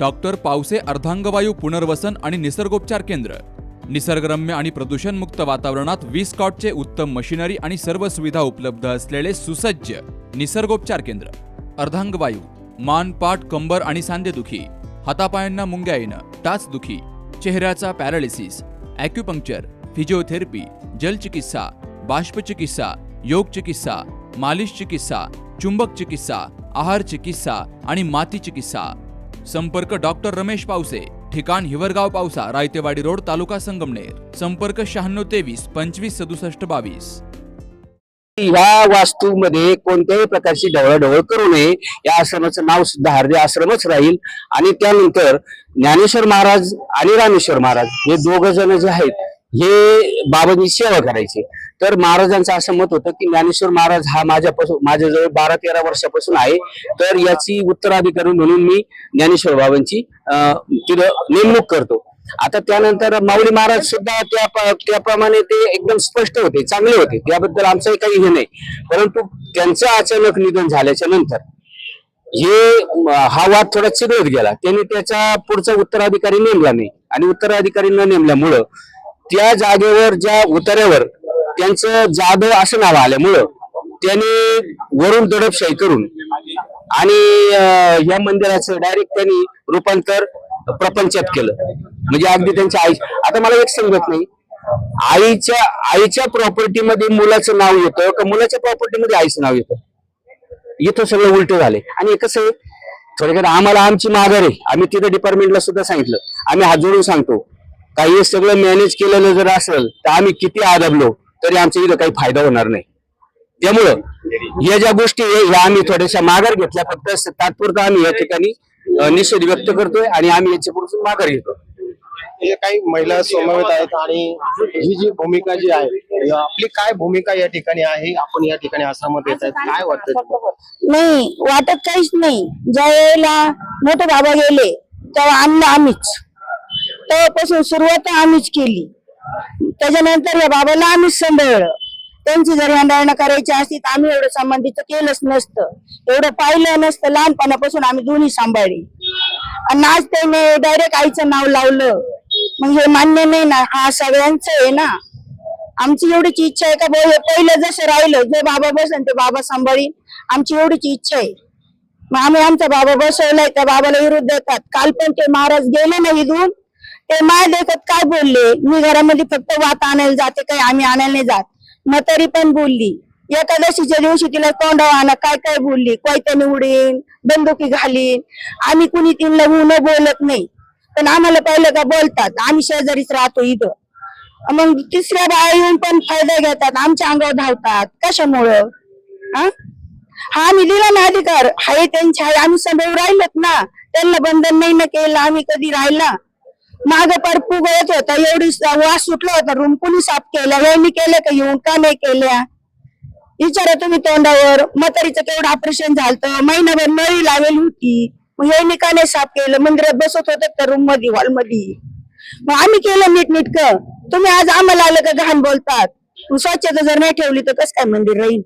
Doctor Pawase अर्धांगवायू पुनर्वसन आणि निसर्गोपचार केंद्र, निसर्गरम्य आणि प्रदूषणमुक्त वातावरणात 20 कॉटचे उत्तम मशिनरी आणि सर्व सुविधा उपलब्ध असलेले सुसज्ज निसर्गोपचार केंद्र. अर्धांगवायू, मान, पाठ, कंबर आणि सांधेदुखी, हातापायांना मुंग्या येणं, टाचदुखी, चेहऱ्याचा पॅरालिसिस, ॲक्युपंक्चर, फिजिओथेरपी, जलचिकित्सा, बाष्पचिकित्सा, योग चिकित्सा, मालिश चिकित्सा, चुंबक चिकित्सा, आहार चिकित्सा आणि माती चिकित्सा. संपर्क डॉक्टर रमेश पावसे, ठिकाण हिवरगाव पावसा, रायतेवाडी रोड, तालुका संगमनेर. संपर्क 9623 25 67 22. या वास्तूमध्ये कोणत्याही प्रकारची ढवळाढवळ करू नये. या आश्रमाचं नाव सुद्धा हार्दे आश्रमच राहील. आणि त्यानंतर ज्ञानेश्वर महाराज आणि रामेश्वर महाराज हे दोघ जण जे आहेत हे बाबांची सेवा करायचे. तर महाराजांचं असं मत होतं की ज्ञानेश्वर महाराज हा माझ्याजवळ 12-13 वर्षापासून आहे, तर याची उत्तराधिकारी म्हणून मी ज्ञानेश्वर बाबांची तिथं नेमणूक करतो. आता त्यानंतर माऊली महाराज सुद्धा त्याप्रमाणे ते एकदम स्पष्ट होते, चांगले होते, त्याबद्दल आमचंही काही हे नाही. परंतु त्यांचं अचानक निधन झाल्याच्या नंतर हा वाद थोडा चिघळत गेला. त्यांनी त्याचा पुढचा उत्तराधिकारी नेमला नाही आणि उत्तराधिकारी न नेमल्यामुळं त्या जागेवर ज्या उतार्यावर त्यांचं जाधव असं नाव आल्यामुळं त्यांनी वरून दडपशाही करून आणि या मंदिराचं डायरेक्ट त्यांनी रूपांतर प्रपंचात केलं. म्हणजे अगदी त्यांच्या आई, आता मला एक समजत नाही, आईच्या प्रॉपर्टीमध्ये मुलाचं नाव येतं का मुलाच्या प्रॉपर्टीमध्ये आईचं नाव येतं? इथं सगळं उलट झाले. आणि कसं आहे, थोडक्यात आम्हाला आमची माघार आहे. आम्ही तिथं डिपार्टमेंटला सुद्धा सांगितलं, आम्ही हात जोडून सांगतो, काही सगळं मॅनेज केलेलं जर असेल तर आम्ही किती आदबलो तरी आमच्या इथं काही फायदा होणार नाही. त्यामुळं या ज्या गोष्टी ह्या आम्ही थोड्याशा माघार घेतल्या, फक्त तात्पुरता आम्ही या ठिकाणी निषेध व्यक्त करतोय आणि आम्ही याच्यापुढे माघार घेतो. हे काही महिला समवेत आहेत आणि ही जी भूमिका जी आहे, आपली काय भूमिका या ठिकाणी आहे? आपण या ठिकाणी आश्रमात येत आहेत, काय वाटतं? नाही वाटत काहीच नाही. ज्या वेळेला मोठे बाबा गेले तेव्हा आणलं आम्हीच, तेव्हापासून सुरुवात आम्हीच केली. त्याच्यानंतर या बाबाला आम्हीच सांभाळलं. त्यांची जर भांडणं करायची असती तर आम्ही एवढं संबंधित केलंच नसतं, एवढं पाहिलं नसतं. लहानपणापासून आम्ही दोन्ही सांभाळली आणि आज त्याने डायरेक्ट आईचं नाव लावलं. मग हे मान्य नाही ना, हा सगळ्यांचं आहे ना. आमची एवढीच इच्छा आहे का हे पहिलं जसं राहिलं, जे बाबा बसन ते बाबा सांभाळीन, आमची एवढीच इच्छा आहे. मग आम्ही आमचा बाबा बसवलाय, त्या बाबाला विरोध देतात. काल पण ते महाराज गेले ना इथून, ते माय देखत काय बोलले, मी घरामध्ये फक्त वात आणायला जाते, काही आम्ही आणायला नाही जात. मग तरी पण बोलली. एकादशीच्या दिवशी तिला तोंडावर काय काय बोलली, कोयत्याने उडीन, बंदुकी घालीन. आम्ही कुणी तिला न बोलत नाही, पण आम्हाला पाहिलं का बोलतात. आम्ही शेजारीच राहतो इथं. मग तिसऱ्या बाया येऊन पण फायदा घेतात, आमच्या अंगावर धावतात. कशामुळं? हा आम्ही दिला ना अधिकार, हाय त्यांच्या हाय, आम्ही समोर राहिलोत ना. त्यांना बंधन नाही ना केलं आम्ही कधी राहिला. माग पार पुगळत होता, एवढी वास सुटला होता. रूम कुणी साफ केल्या, वेळी केल्या का येऊन, का नाही केल्या? विचारा तुम्ही तोंडावर. म्हातारीचं केवढं ऑपरेशन झालं, महिनाभर नळी लावेल होती, मग हे का नाही साफ केलं? मंदिरात बसत होते त्या रूम मध्ये, हॉल मध्ये. मग आम्ही केलं नीटनीटकं. तुम्ही आज आम्हाला आलं का घाण बोलतात? स्वच्छता जर नाही ठेवली तर कसं काय मंदिर राहील?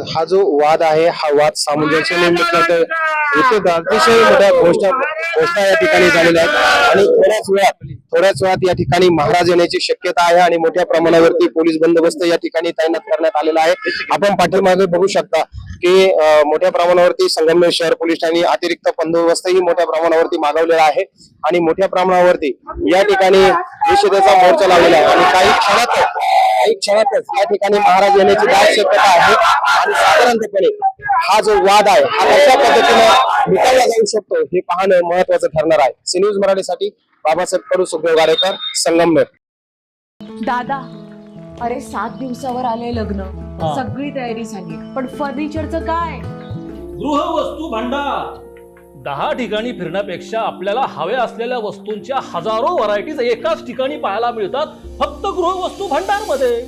हा जो वाद आहे, हा वाद सामंजस्य अतिशय मोठ्या घोषणा या ठिकाणी झालेल्या आहेत. आणि थोड्याच वेळात या ठिकाणी महाराज येण्याची शक्यता आहे आणि मोठ्या प्रमाणावरती पोलीस बंदोबस्त या ठिकाणी तैनात करण्यात आलेला आहे. आपण पाठीमागे बघू शकता की मोठ्या प्रमाणावरती संगमनेर शहर पोलीस ठाणे अतिरिक्त बंदोबस्तही मोठ्या प्रमाणावरती मागवलेला आहे आणि मोठ्या प्रमाणावरती या ठिकाणी निषेधाचा मोर्चा लावलेला आहे. आणि काही क्षणातच या ठिकाणी महाराज येण्याची दाट शक्यता आहे. आणि साधारणपणे हा जो वाद आहे हा कशा पद्धतीने मिटवला जाऊ शकतो हे पाहणं महत्वाचं ठरणार आहे. सी न्यूज मराठीसाठी बाबासाहेब कडू, सुखदेव गाडेकर, संगमनेर. दादा, अरे 7 दिवसावर आले लग्न, सगळी तयारी झाली, पण फर्निचरचं काय? गृहवस्तू भांडार 10 ठिकाणी फिरण्यापेक्षा आपल्याला हव्या असलेल्या वस्तूंच्या हजारो व्हरायटीज एकाच ठिकाणी पाहायला मिळतात, फक्त गृहवस्तू भांडार मध्ये.